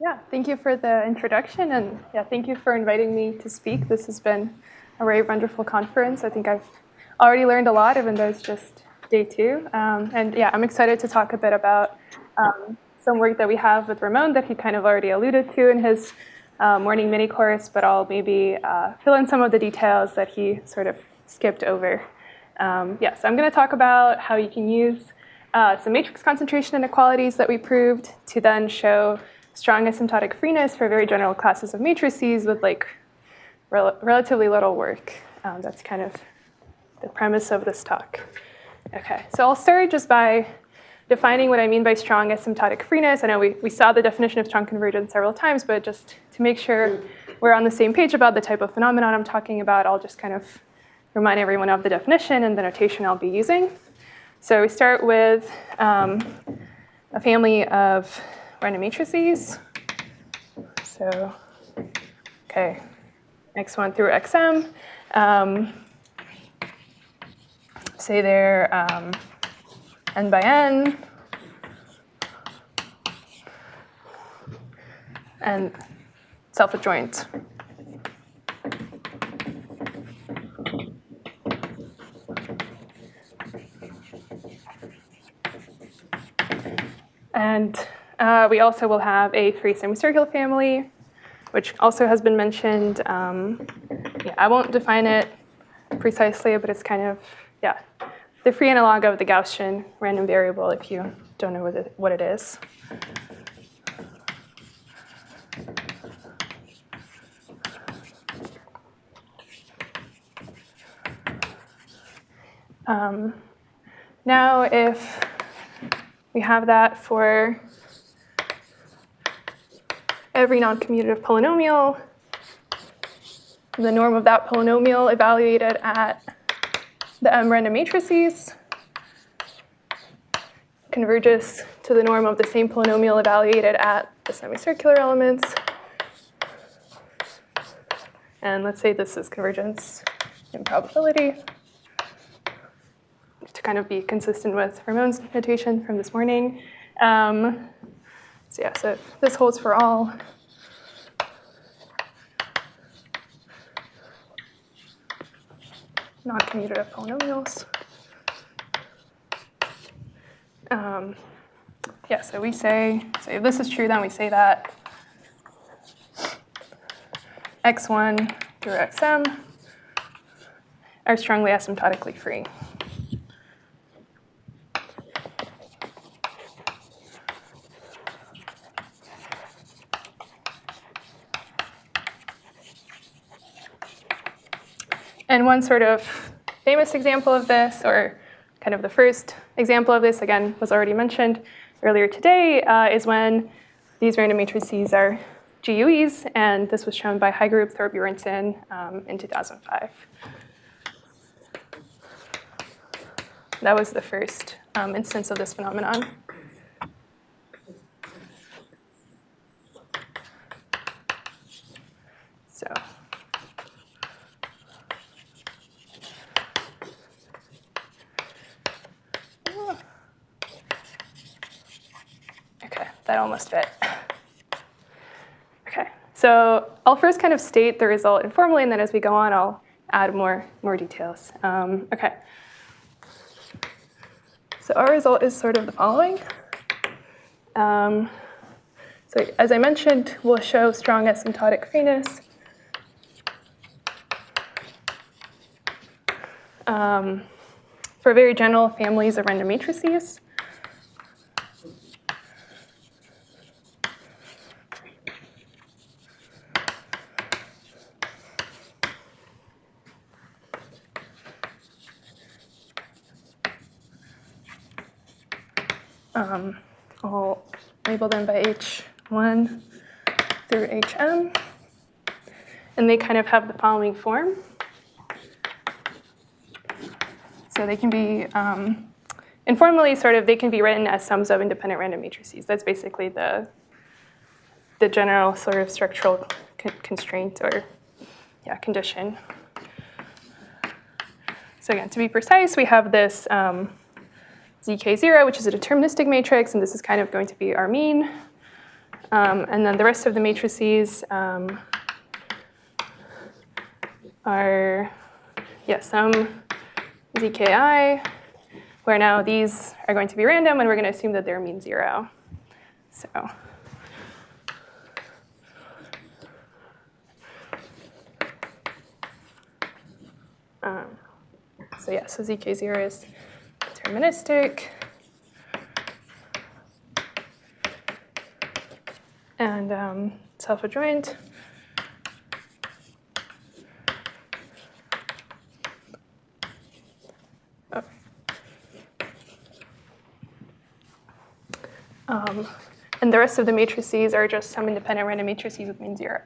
Yeah, thank you for the introduction, and yeah, thank you for inviting me to speak. This has been a very wonderful conference. I think I've already learned a lot, even though it's just day 2. And yeah, I'm excited to talk a bit about some work that we have with Ramon that he kind of already alluded to in his morning mini course, but I'll maybe fill in some of the details that he sort of skipped over. Yeah, so I'm going to talk about how you can use some matrix concentration inequalities that we proved to then show strong asymptotic freeness for very general classes of matrices with like relatively little work. That's kind of the premise of this talk. Okay, so I'll start just by defining what I mean by strong asymptotic freeness. I know we saw the definition of strong convergence several times, but just to make sure we're on the same page about the type of phenomenon I'm talking about, I'll just kind of remind everyone of the definition and the notation I'll be using. So we start with a family of random matrices. So, okay, x1 through xm. Say they're n by n, and self-adjoint. And we also will have a free semicircular family, which also has been mentioned. Yeah, I won't define it precisely, but it's kind of, yeah, the free analog of the Gaussian random variable if you don't know what it is. Now, if we have that for every non-commutative polynomial, the norm of that polynomial evaluated at the M random matrices converges to the norm of the same polynomial evaluated at the semicircular elements. And let's say this is convergence in probability, to kind of be consistent with Ramon's notation from this morning. So yeah, so this holds for all non-commutative polynomials. Yeah, so we say, so if this is true, then we say that x1 through xm are strongly asymptotically free. And one sort of famous example of this, or kind of the first example of this, again, was already mentioned earlier today, is when these random matrices are GUEs, and this was shown by Haagerup, Thorbjornsen in 2005. That was the first instance of this phenomenon. So. Okay, that almost fit. Okay, so I'll first kind of state the result informally, and then as we go on, I'll add more details. Okay. So our result is sort of the following. So as I mentioned, we'll show strong asymptotic freeness for very general families of random matrices. I'll label them by H1 through HM. And they kind of have the following form. So they can be, informally, sort of, they can be written as sums of independent random matrices. That's basically the general sort of structural constraint or condition. So again, to be precise, we have this ZK0, which is a deterministic matrix, and this is kind of going to be our mean. And then the rest of the matrices are, some zki, where now these are going to be random, and we're going to assume that their mean 0. So so zk0 is deterministic. And self-adjoint. And the rest of the matrices are just some independent random matrices with mean 0.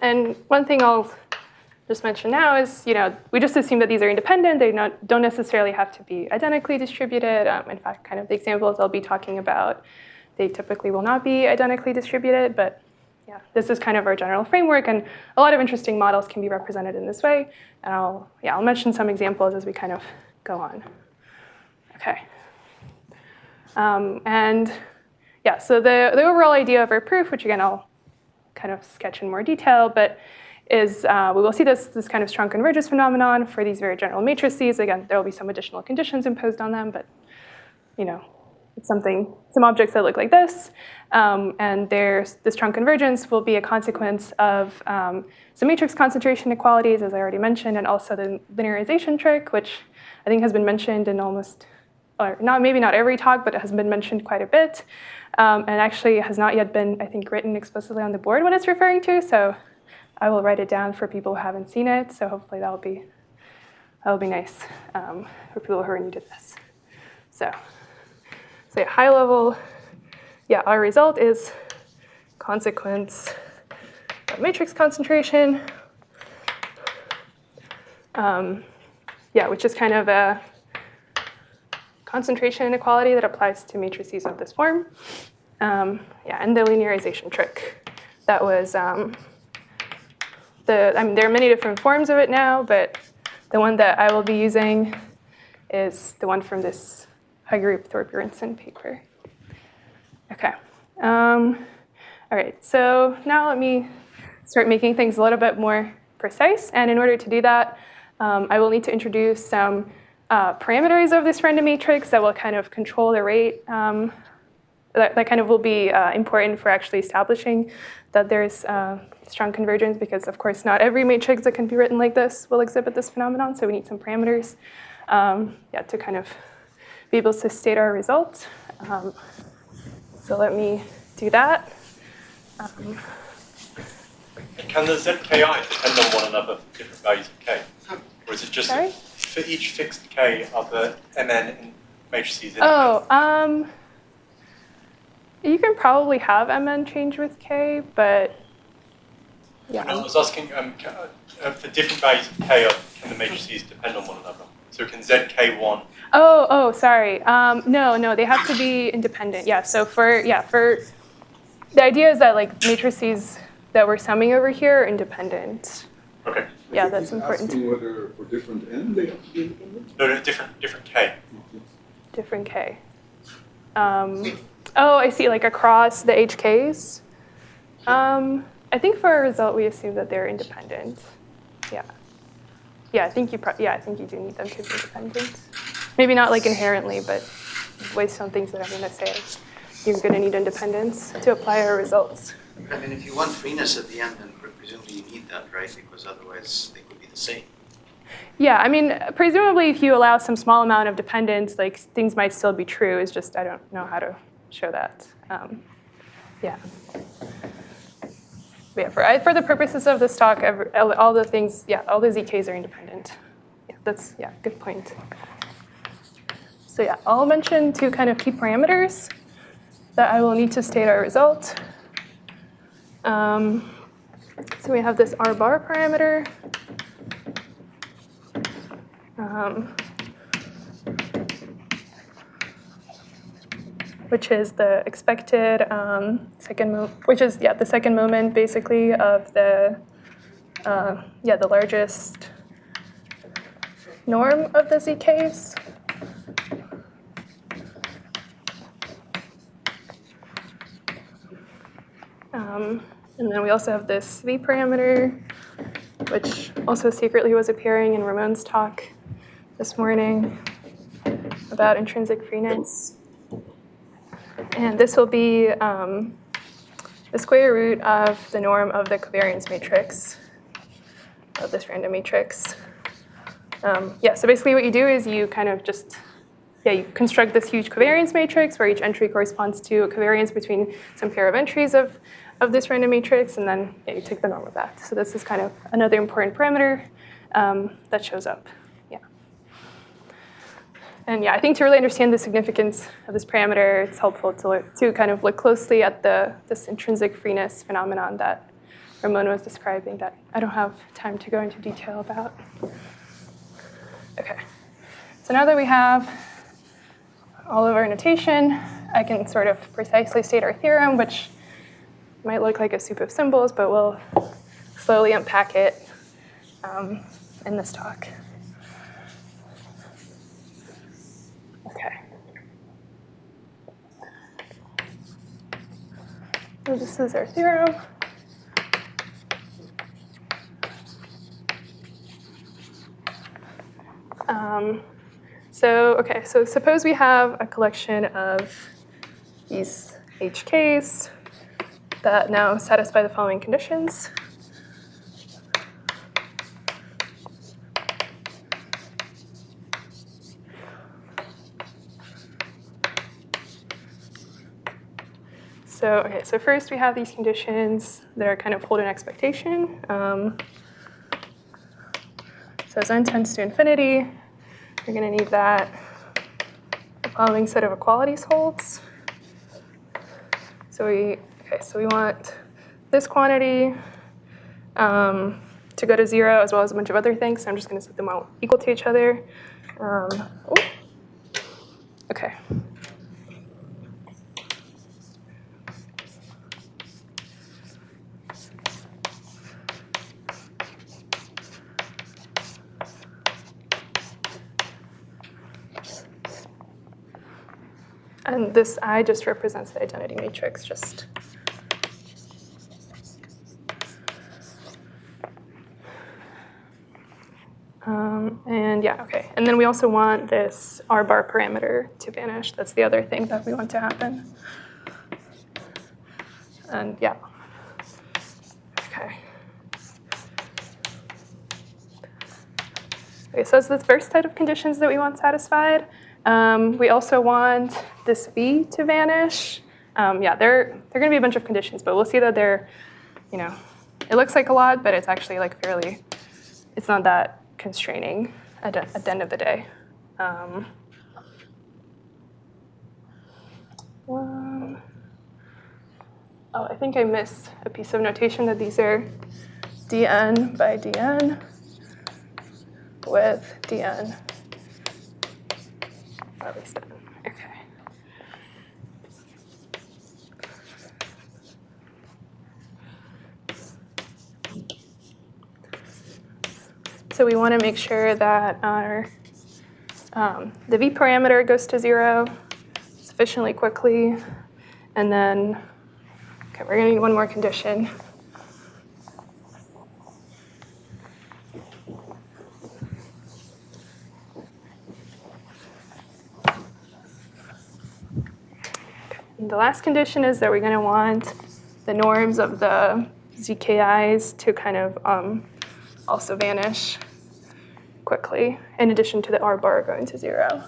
And one thing I'll just mention now is, we just assume that these are independent. They don't necessarily have to be identically distributed. In fact, kind of the examples I'll be talking about, they typically will not be identically distributed. But yeah, this is kind of our general framework. And a lot of interesting models can be represented in this way. And I'll mention some examples as we kind of go on. OK. So the overall idea of our proof, which again I'll kind of sketch in more detail, but is we will see this kind of strong convergence phenomenon for these very general matrices. Again, there will be some additional conditions imposed on them, but it's some objects that look like this. And the strong convergence will be a consequence of some matrix concentration equalities, as I already mentioned, and also the linearization trick, which I think has been mentioned in almost, or maybe not every talk, but it has been mentioned quite a bit. And actually has not yet been, I think, written explicitly on the board what it's referring to. So I will write it down for people who haven't seen it. So hopefully that'll be nice for people who are new to this. So high level, our result is consequence of matrix concentration. Which is kind of a concentration inequality that applies to matrices of this form. And the linearization trick. That was there are many different forms of it now, but the one that I will be using is the one from this Haagerup Thorbjornsen paper. OK. All right, so now let me start making things a little bit more precise. And in order to do that, I will need to introduce some parameters of this random matrix that will kind of control the rate. That kind of will be important for actually establishing that there's strong convergence, because of course not every matrix that can be written like this will exhibit this phenomenon. So we need some parameters to kind of be able to state our result. So let me do that. Can the zki depend on one another for different values of k? Or is it just for each fixed k are the mn matrices in you can probably have mn change with k, but yeah. I was asking, for different values of k, can the matrices depend on one another? So can zk1? Sorry. No, they have to be independent. Yeah. So for the idea is that like matrices that we're summing over here are independent. Okay. Yeah, that's important. Asking whether for different n they have to be independent? No, different k. Different k. I see. Like across the HKs. I think for our result we assume that they're independent. Yeah. Yeah, I think you do need them to be independent. Maybe not like inherently, but based on things that I'm going to say, you're going to need independence to apply our results. I mean, if you want freeness at the end, then presumably you need that, right? Because otherwise they could be the same. Yeah, I mean, presumably if you allow some small amount of dependence, like things might still be true. It's just I don't know how to show that. But yeah, for the purposes of this talk, all the things, all the ZKs are independent. Yeah, that's good point. So I'll mention two kind of key parameters that I will need to state our result. So we have this R bar parameter. Which is the expected the second moment basically of the the largest norm of the ZKs. And then we also have this V parameter, which also secretly was appearing in Ramon's talk this morning about intrinsic freeness. And this will be the square root of the norm of the covariance matrix of this random matrix. So basically what you do is you kind of just, you construct this huge covariance matrix where each entry corresponds to a covariance between some pair of entries of this random matrix, and then you take the norm of that. So this is kind of another important parameter that shows up. And I think to really understand the significance of this parameter, it's helpful to kind of look closely at this intrinsic freeness phenomenon that Ramon was describing that I don't have time to go into detail about. Okay, so now that we have all of our notation, I can sort of precisely state our theorem, which might look like a soup of symbols, but we'll slowly unpack it in this talk. Okay. So this is our theorem. So suppose we have a collection of these HKs that now satisfy the following conditions. So first we have these conditions that are kind of hold an expectation. So as n tends to infinity, you're going to need that the following set of equalities holds. So we want this quantity to go to 0 as well as a bunch of other things. So I'm just going to set them all equal to each other. Okay. And this I just represents the identity matrix, just. Okay. And then we also want this R bar parameter to vanish. That's the other thing that we want to happen. And Okay, so that's the first set of conditions that we want satisfied. We also want this V to vanish. There are going to be a bunch of conditions, but we'll see that they're, it looks like a lot, but it's actually like it's not that constraining at the end of the day. I think I missed a piece of notation that these are dn by dn with dn. At least n. Okay. So we want to make sure that our the V parameter goes to 0 sufficiently quickly, and then we're going to need one more condition. And the last condition is that we're going to want the norms of the ZKIs to kind of also vanish quickly, in addition to the R bar going to 0.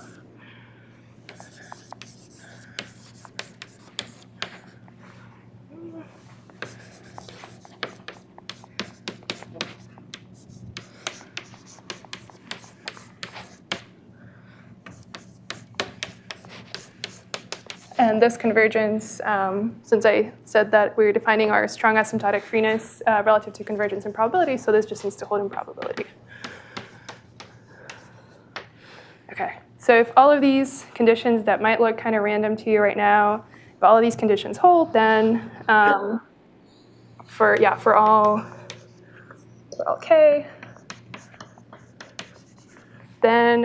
then this convergence, since I said that we're defining our strong asymptotic freeness relative to convergence in probability, so this just needs to hold in probability. Okay, so if all of these conditions that might look kind of random to you right now, if all of these conditions hold, then for all k, then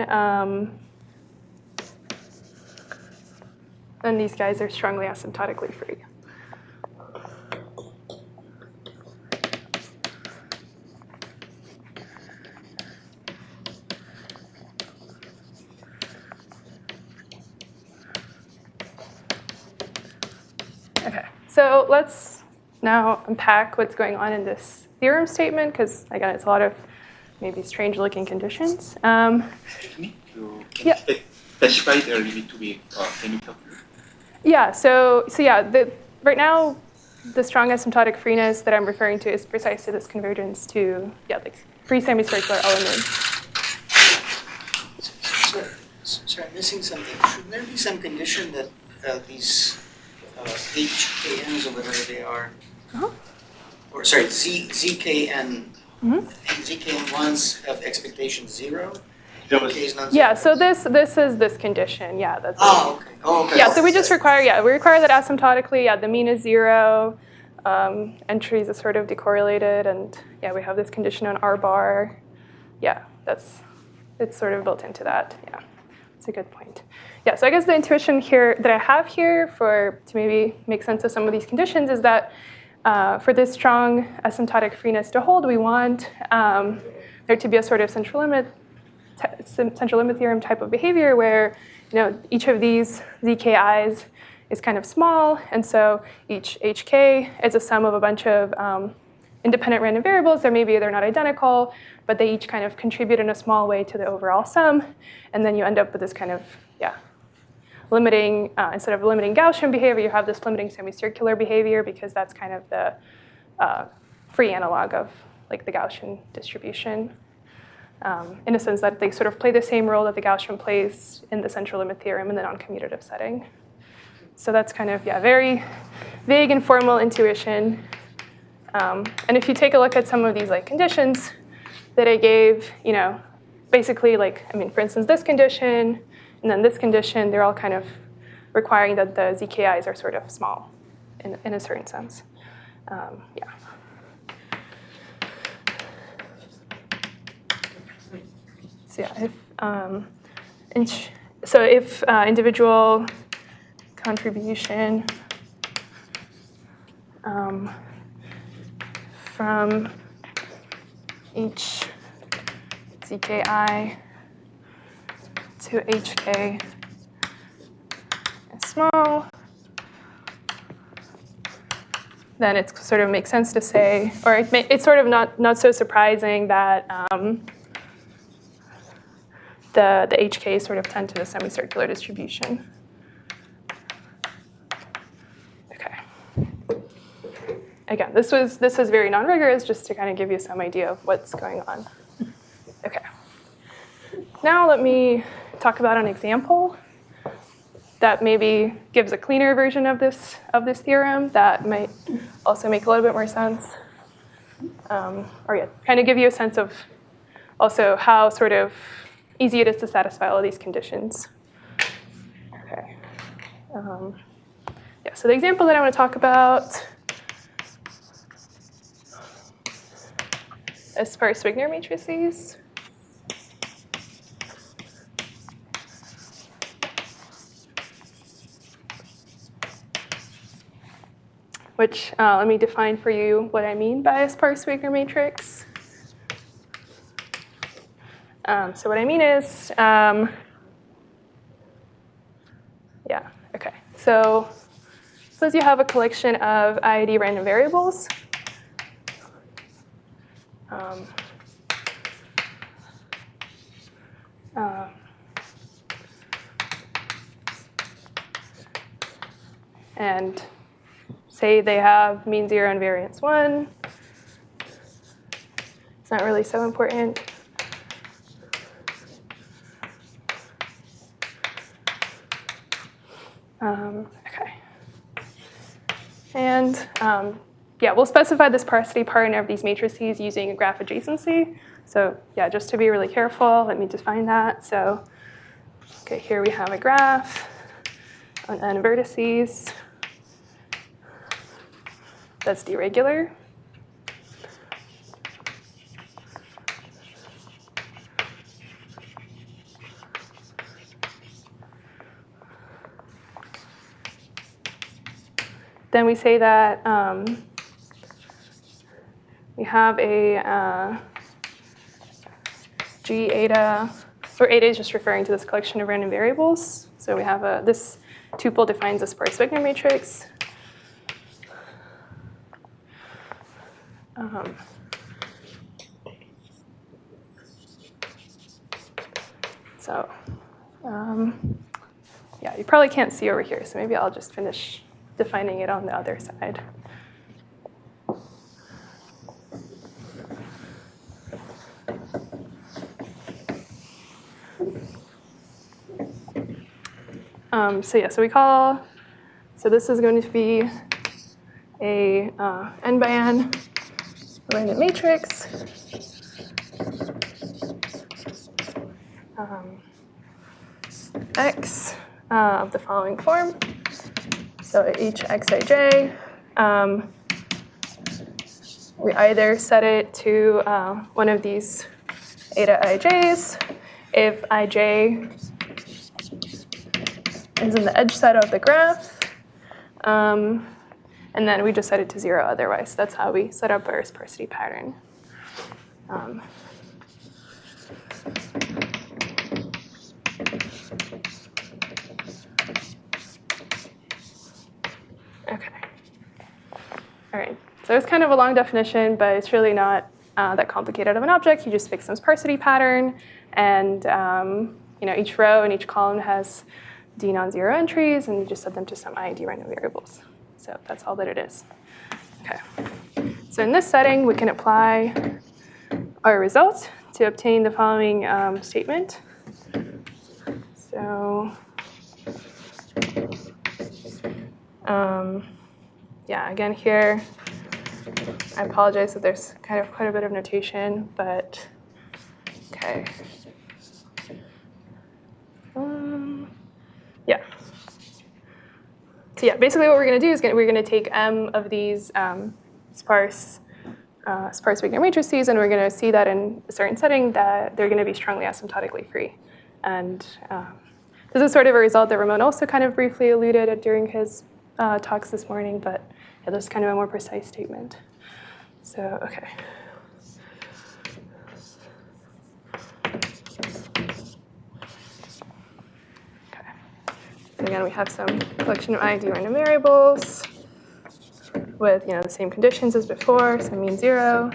these guys are strongly asymptotically free. Okay, so let's now unpack what's going on in this theorem statement, because again, it's a lot of maybe strange-looking conditions. Excuse me, can you specify the limit to be any calculus? Yeah, so right now, the strong asymptotic freeness that I'm referring to is precisely this convergence to like free semicircular elements. Sorry, I'm missing something. Shouldn't there be some condition that these HKNs or whatever they are, or sorry, ZKN, and ZKN1s have expectation 0? Yeah, so this is this condition. Yeah, that's. Oh, okay. Oh, okay. Yeah, so we just require that asymptotically, the mean is 0, entries are sort of decorrelated, and we have this condition on R bar. Yeah, it's sort of built into that. Yeah, that's a good point. Yeah, so I guess the intuition here that I have here to maybe make sense of some of these conditions is that for this strong asymptotic freeness to hold, we want there to be a sort of central limit theorem type of behavior where each of these zki's is kind of small, and so each hk is a sum of a bunch of independent random variables that maybe they're not identical, but they each kind of contribute in a small way to the overall sum, and then you end up with this kind of limiting, instead of limiting Gaussian behavior, you have this limiting semicircular behavior, because that's kind of the free analog of like the Gaussian distribution. In a sense that they sort of play the same role that the Gaussian plays in the central limit theorem in the non-commutative setting. So that's kind of, very vague and formal intuition. And if you take a look at some of these conditions that I gave, basically for instance, this condition and then this condition, they're all kind of requiring that the zki's are sort of small in a certain sense. So if individual contribution from each zki to hk is small, then it sort of makes sense to say, or it's sort of not so surprising that the HK sort of tend to the semicircular distribution. Okay. Again, this was very non-rigorous, just to kind of give you some idea of what's going on. Okay. Now let me talk about an example that maybe gives a cleaner version of this theorem that might also make a little bit more sense, kind of give you a sense of also how sort of easy it is to satisfy all of these conditions. Okay. So the example that I want to talk about is Sparse Wigner matrices. Which, let me define for you what I mean by a Sparse Wigner matrix. So what I mean is, So suppose you have a collection of IID random variables. And say they have mean 0 and variance 1. It's not really so important. Okay. And yeah, we'll specify the sparsity part of these matrices using a graph adjacency. So yeah, just to be really careful, let me define that. So okay, here we have a graph on n vertices that's deregular. Then we say that we have a G eta, where eta is just referring to this collection of random variables. So we have this tuple defines a sparse Wigner matrix. Yeah, you probably can't see over here, so maybe I'll just finish defining it on the other side. So this is going to be a n by n random matrix. X of the following form. So each xij, we either set it to one of these eta ij's if ij is in the edge set of the graph, and then we just set it to 0 otherwise. That's how we set up our sparsity pattern. Okay. All right. So it's kind of a long definition, but it's really not that complicated of an object. You just fix some sparsity pattern, and each row and each column has d non-zero entries, and you just set them to some id random variables. So that's all that it is. Okay. So in this setting, we can apply our result to obtain the following statement. So yeah, again here, I apologize that there's kind of quite a bit of notation, but okay. Yeah. So yeah, basically what we're going to do is we're going to take m of these sparse Wigner matrices, and we're going to see that in a certain setting that they're going to be strongly asymptotically free. And this is sort of a result that Ramon also kind of briefly alluded at during his talks this morning, but yeah, this is kind of a more precise statement. So, okay. And again, we have some collection of id random variables with the same conditions as before, so mean 0,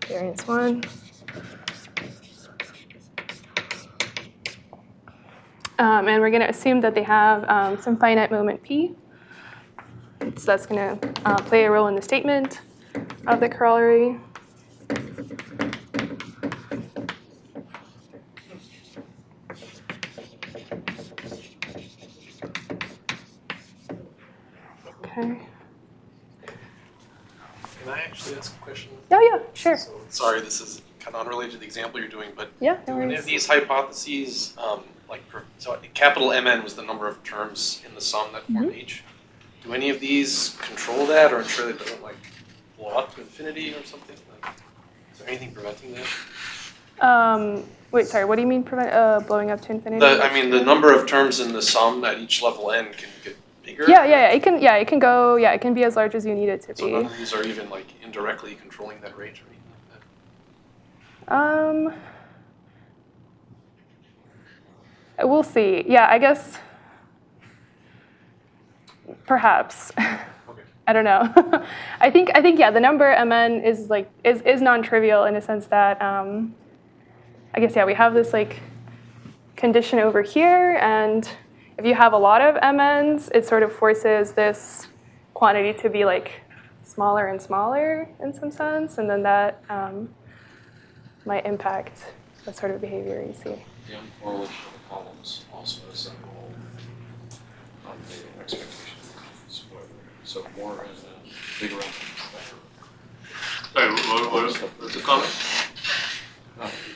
variance 1. And we're going to assume that they have some finite moment p. So that's going to play a role in the statement of the corollary. Okay. Can I actually ask a question? Oh, yeah, sure. So, sorry, this is kind of unrelated to the example you're doing, but yeah, do any of these hypotheses, so capital MN was the number of terms in the sum that form H. Do any of these control that or ensure that it doesn't blow up to infinity or something? Is there anything preventing that? Wait, sorry, what do you mean blowing up to infinity? The number of terms in the sum at each level n can get bigger. Yeah. It can go. Yeah, it can be as large as you need it to be. So none of these are even indirectly controlling that range or anything like that. We'll see. Yeah, I guess perhaps. Okay. I don't know. I think yeah, the number mn is non-trivial in a sense that I guess we have this condition over here, and if you have a lot of mn's, it sort of forces this quantity to be smaller and smaller in some sense, and then that might impact what sort of behavior you see. The uncorrelation of the columns also is a role on the expectation. So more in bigger M. Sorry, what's the comment?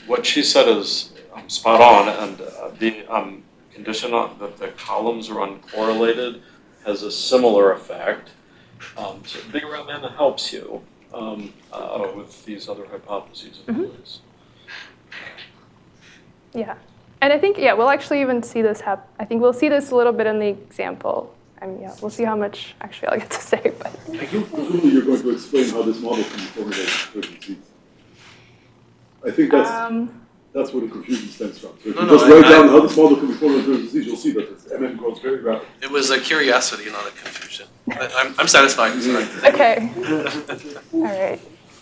What she said is spot on, and the condition that the columns are uncorrelated has a similar effect. So bigger M helps you with these other hypotheses and ways. Yeah. And I think, yeah, we'll actually even see this happen. I think we'll see this a little bit in the example. I mean, yeah, we'll see how much actually I'll get to say. But Presumably you're going to explain how this model can be formulated for certain seeds. I think that's where the confusion stems from. So if you just write down how this model can be formulated for certain seeds, you'll see that this MN grows very rapidly. It was a curiosity, not a confusion. I'm satisfied. Sorry. Okay. All right.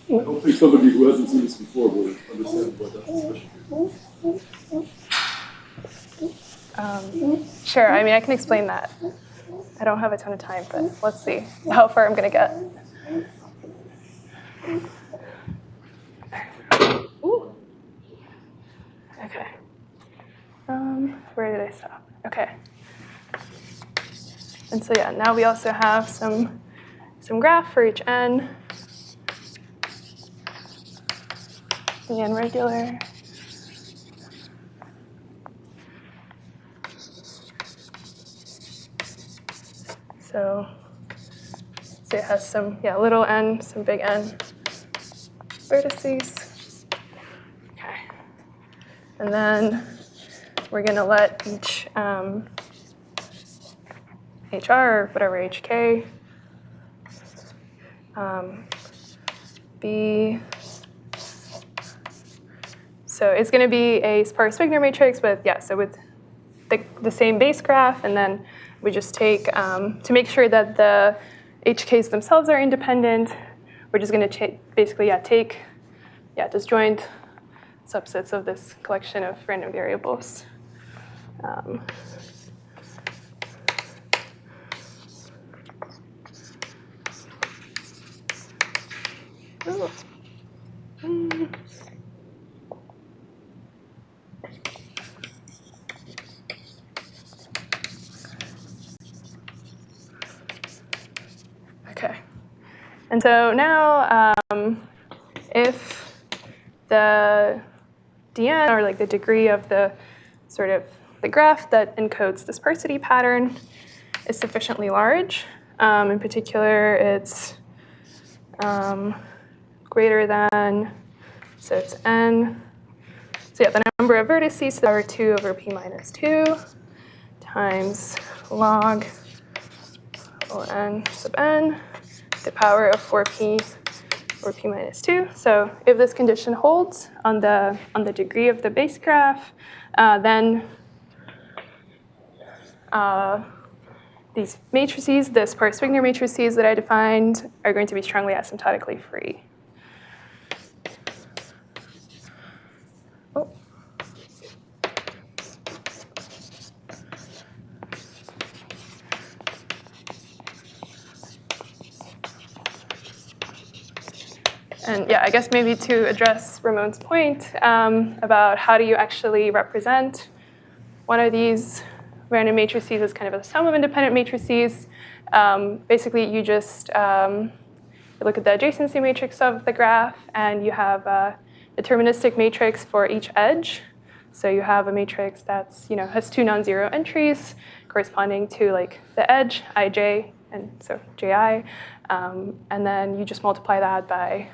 I don't think somebody who hasn't seen this before will understand what that's especially. Sure, I mean, I can explain that. I don't have a ton of time, but let's see how far I'm going to get. Ooh. Okay. Where did I stop? Okay. And so yeah, now we also have some graph for each n. The n regular. So it has some, little n, some big N vertices. Okay. And then we're going to let each HR, or whatever HK, be, so it's going to be a Sparse Wigner matrix, but yeah, so with the same base graph, and then we just take, to make sure that the HKs themselves are independent, we're just going to basically take disjoint subsets of this collection of random variables. Okay, and so now if the dn, or like the degree of the sort of the graph that encodes the sparsity pattern, is sufficiently large, in particular it's greater than, so it's n, so yeah, the number of vertices, so power 2 over p minus 2 times log n sub n, the power of 4p or p minus 2. So if this condition holds on the degree of the base graph, then these matrices, the Sparse Wigner matrices that I defined, are going to be strongly asymptotically free. Oh. And yeah, I guess maybe to address Ramon's point about how do you actually represent one of these random matrices as kind of a sum of independent matrices. Basically, you just you look at the adjacency matrix of the graph, and you have a deterministic matrix for each edge. So you have a matrix that's has 2 non-zero entries corresponding to like the edge ij, and so ji, and then you just multiply that by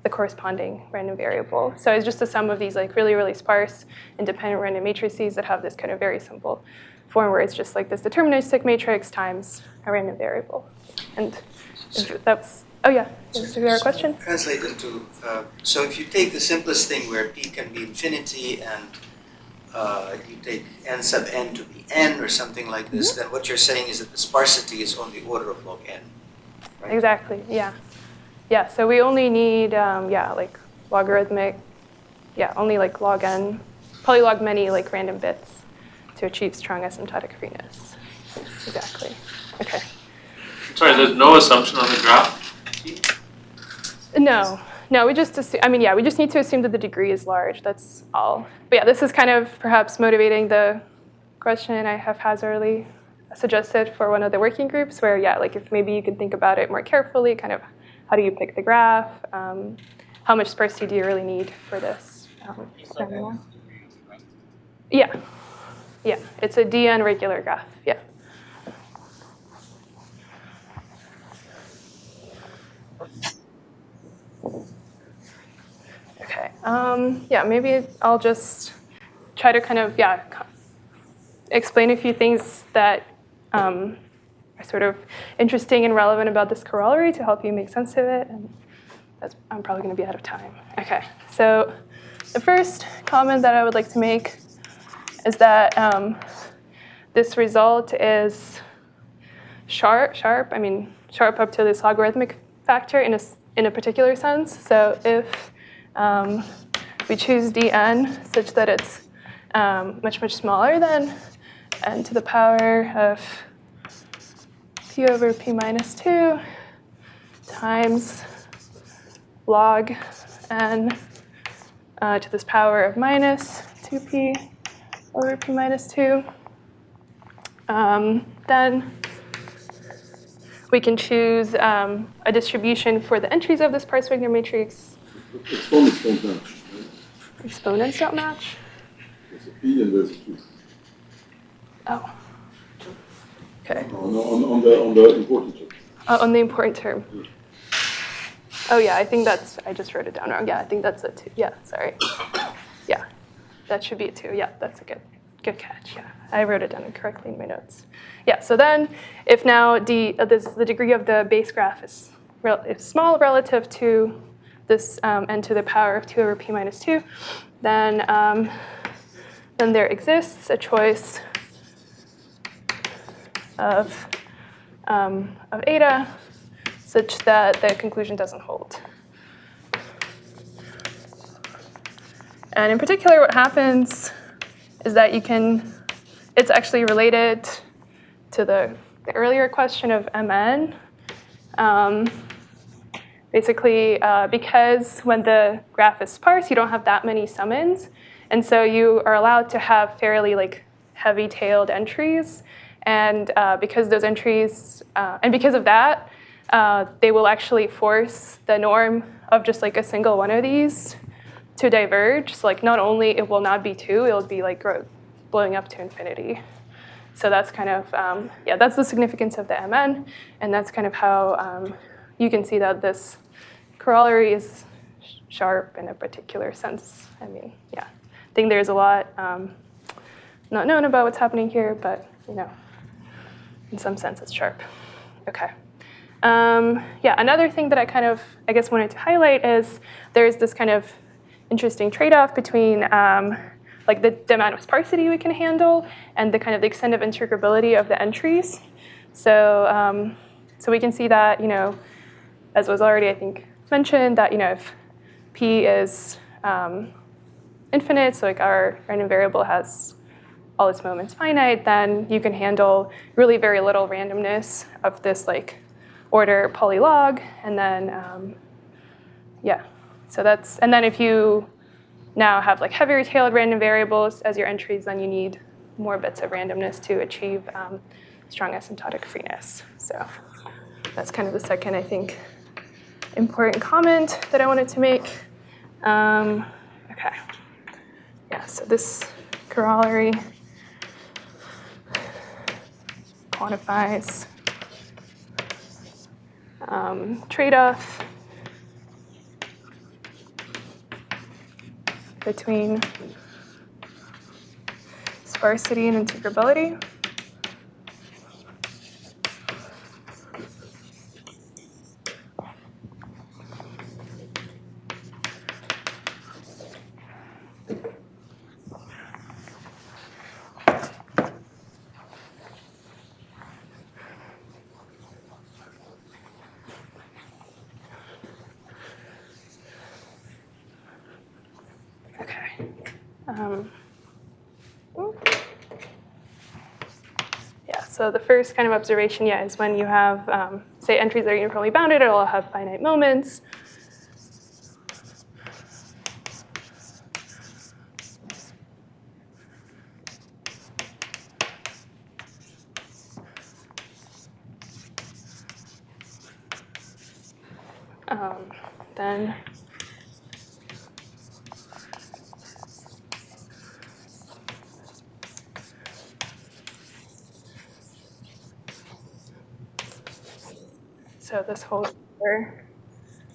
the corresponding random variable. So it's just a sum of these like really, really sparse independent random matrices that have this kind of very simple form where it's just like this deterministic matrix times a random variable. And that's, oh yeah, is there a question? Translate into, so if you take the simplest thing where p can be infinity and you take n sub n to be n or something like this, then what you're saying is that the sparsity is on the order of log n, right? Exactly, yeah. Yeah, so we only need, like logarithmic, only like log n, polylog many like random bits to achieve strong asymptotic freeness. Exactly, okay. Sorry, there's no assumption on the graph? No, we just assume, we just need to assume that the degree is large, that's all. But yeah, this is kind of perhaps motivating the question I haphazardly suggested for one of the working groups where, yeah, like if maybe you can think about it more carefully, kind of how do you pick the graph? How much sparsity do you really need for this? Yeah. Yeah, it's a DN regular graph, yeah. Okay, yeah, maybe I'll just try to kind of, yeah, explain a few things that are sort of interesting and relevant about this corollary to help you make sense of it. And I'm probably going to be out of time. Okay, so the first comment that I would like to make is that this result is sharp up to this logarithmic factor in a particular sense. So if we choose dn such that it's much, much smaller than n to the power of p over p minus 2 times log n to this power of minus 2p over p minus 2, then we can choose a distribution for the entries of this Sparse Wigner matrix. Exponents don't match. Right? Exponents don't match? There's a p and there's a q. Oh. Okay. On the important term. On the important term. Oh yeah, I think I just wrote it down wrong. Yeah, I think that's a 2. Yeah, sorry. Yeah, that should be a 2. Yeah, that's a good catch. Yeah, I wrote it down incorrectly in my notes. Yeah, so then if now the degree of the base graph is small relative to this n to the power of 2 over p minus 2, then there exists a choice of eta such that the conclusion doesn't hold. And in particular, what happens is that it's actually related to the earlier question of Mn. Basically, because when the graph is sparse, you don't have that many summons. And so you are allowed to have fairly heavy-tailed entries. And because those entries, and because of that, they will actually force the norm of just a single one of these to diverge. So not only it will not be 2, it will be blowing up to infinity. So that's kind of, that's the significance of the Mn. And that's kind of how you can see that this corollary is sharp in a particular sense. I mean, yeah, I think there's a lot not known about what's happening here, but in some sense it's sharp. Okay. Another thing that I guess wanted to highlight is there's this kind of interesting trade-off between the amount of sparsity we can handle and the kind of the extent of integrability of the entries. So we can see that, as was already, I think, mentioned, that, if p is infinite, so our random variable has all its moments finite, then you can handle really very little randomness of this order polylog, and then so that's, and then if you now have heavier tailed random variables as your entries, then you need more bits of randomness to achieve strong asymptotic freeness. So that's kind of the second, I think, important comment that I wanted to make. Okay. Yeah, so this corollary quantifies trade-off between sparsity and integrability. So the first kind of observation, is when you have, say, entries that are uniformly bounded, it'll have finite moments. Then so this holds for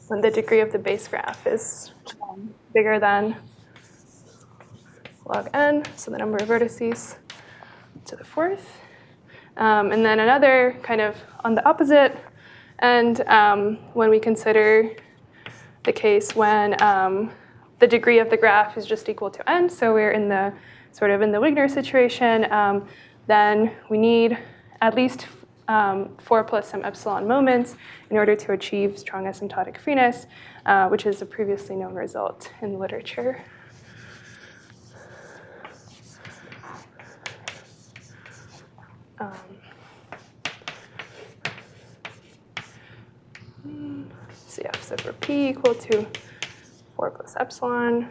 when the degree of the base graph is bigger than log n, so the number of vertices to the fourth. And then another kind of on the opposite end, when we consider the case when the degree of the graph is just equal to n, so we're in the sort of in the Wigner situation, then we need at least 4 plus some epsilon moments in order to achieve strong asymptotic freeness, which is a previously known result in the literature. So yeah, so for p equal to 4 plus epsilon,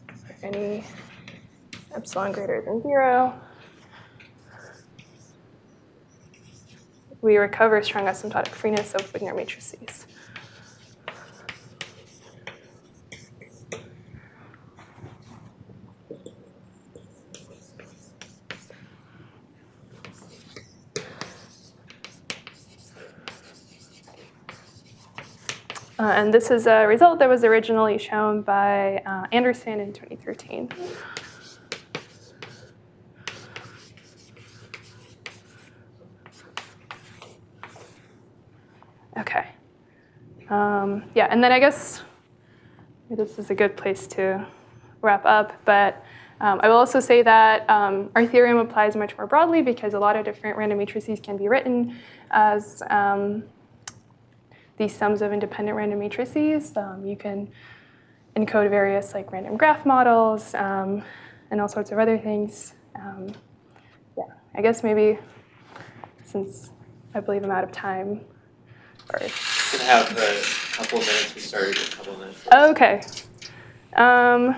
for any epsilon greater than 0, we recover strong asymptotic freeness of Wigner matrices. And this is a result that was originally shown by Anderson in 2013. Okay. Yeah, and then I guess this is a good place to wrap up, but I will also say that our theorem applies much more broadly because a lot of different random matrices can be written as these sums of independent random matrices. You can encode various like random graph models and all sorts of other things. Yeah, I guess maybe since I believe I'm out of time. Or We can have a couple of minutes. We started a couple of minutes. Okay. All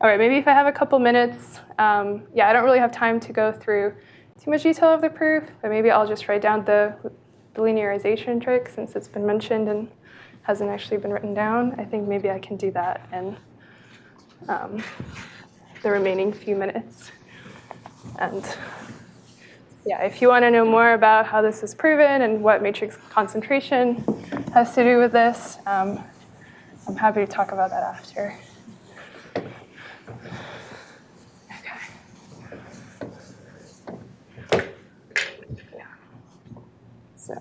right, maybe if I have a couple minutes, yeah, I don't really have time to go through too much detail of the proof, but maybe I'll just write down the linearization trick since it's been mentioned and hasn't actually been written down. I think maybe I can do that in the remaining few minutes. And yeah, if you want to know more about how this is proven and what matrix concentration has to do with this, I'm happy to talk about that after. So,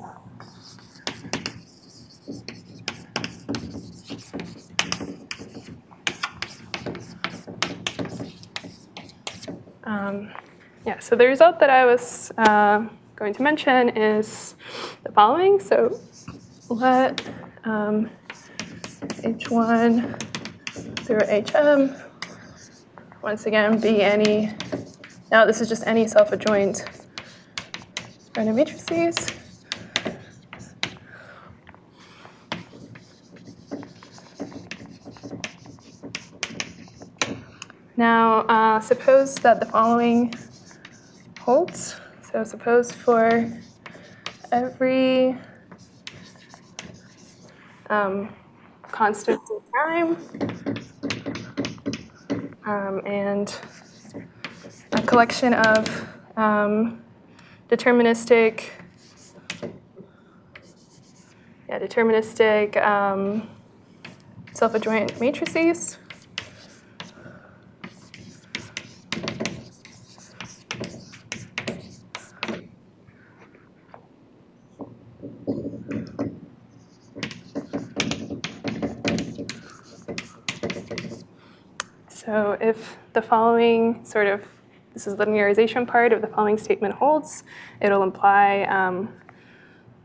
yeah, so the result that I was going to mention is the following. So let H1 through HM once again be any, now this is just any self-adjoint random matrices. Now, suppose that the following holds. So suppose for every constant time and a collection of deterministic self-adjoint matrices. So if the following sort of, this is the linearization part, if the following statement holds, it'll imply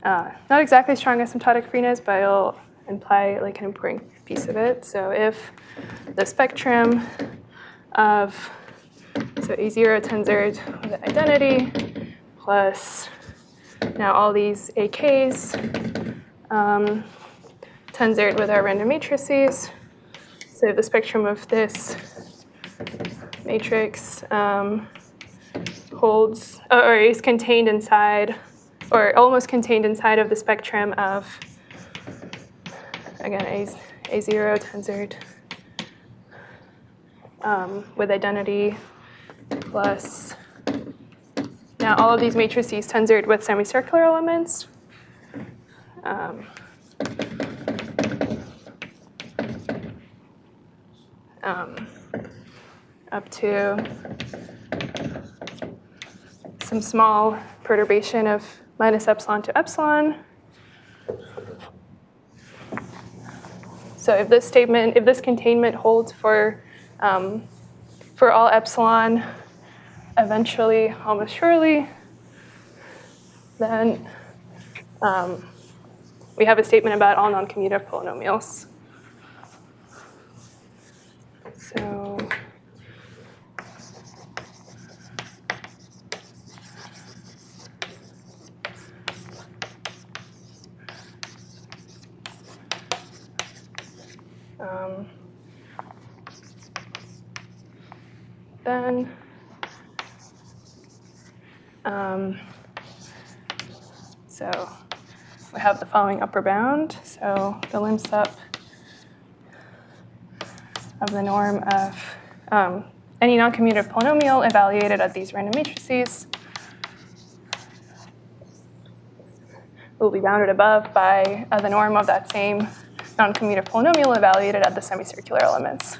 not exactly strong asymptotic freeness, but it'll imply like an important piece of it. So if the spectrum of, so A0 tensored with an identity plus now all these AKs tensored with our random matrices. So the spectrum of this matrix holds, or is contained inside or almost contained inside of the spectrum of, again, A0 tensored with identity plus, now all of these matrices tensored with semicircular elements. Up to some small perturbation of minus epsilon to epsilon. So if this statement, if this containment holds for all epsilon, eventually, almost surely, then we have a statement about all non-commutative polynomials. So then so we have the following upper bound. So the lim sup of the norm of any non-commutative polynomial evaluated at these random matrices will be bounded above by the norm of that same non-commutative polynomial evaluated at the semicircular elements.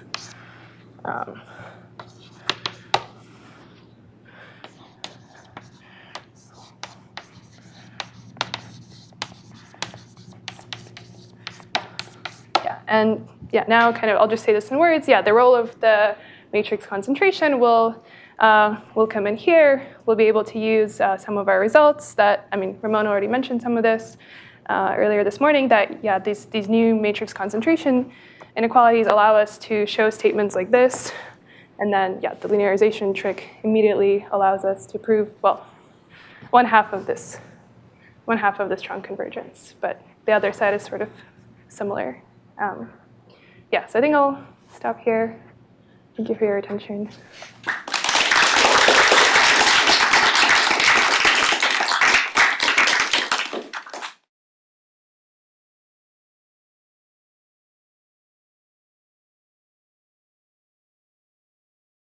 And yeah, now kind of, I'll just say this in words. Yeah, the role of the matrix concentration will come in here. We'll be able to use some of our results that, I mean, Ramon already mentioned some of this earlier this morning, that yeah, these new matrix concentration inequalities allow us to show statements like this. And then yeah, the linearization trick immediately allows us to prove, well, one half of this strong convergence. But the other side is sort of similar. Yeah, so I think I'll stop here. Thank you for your attention.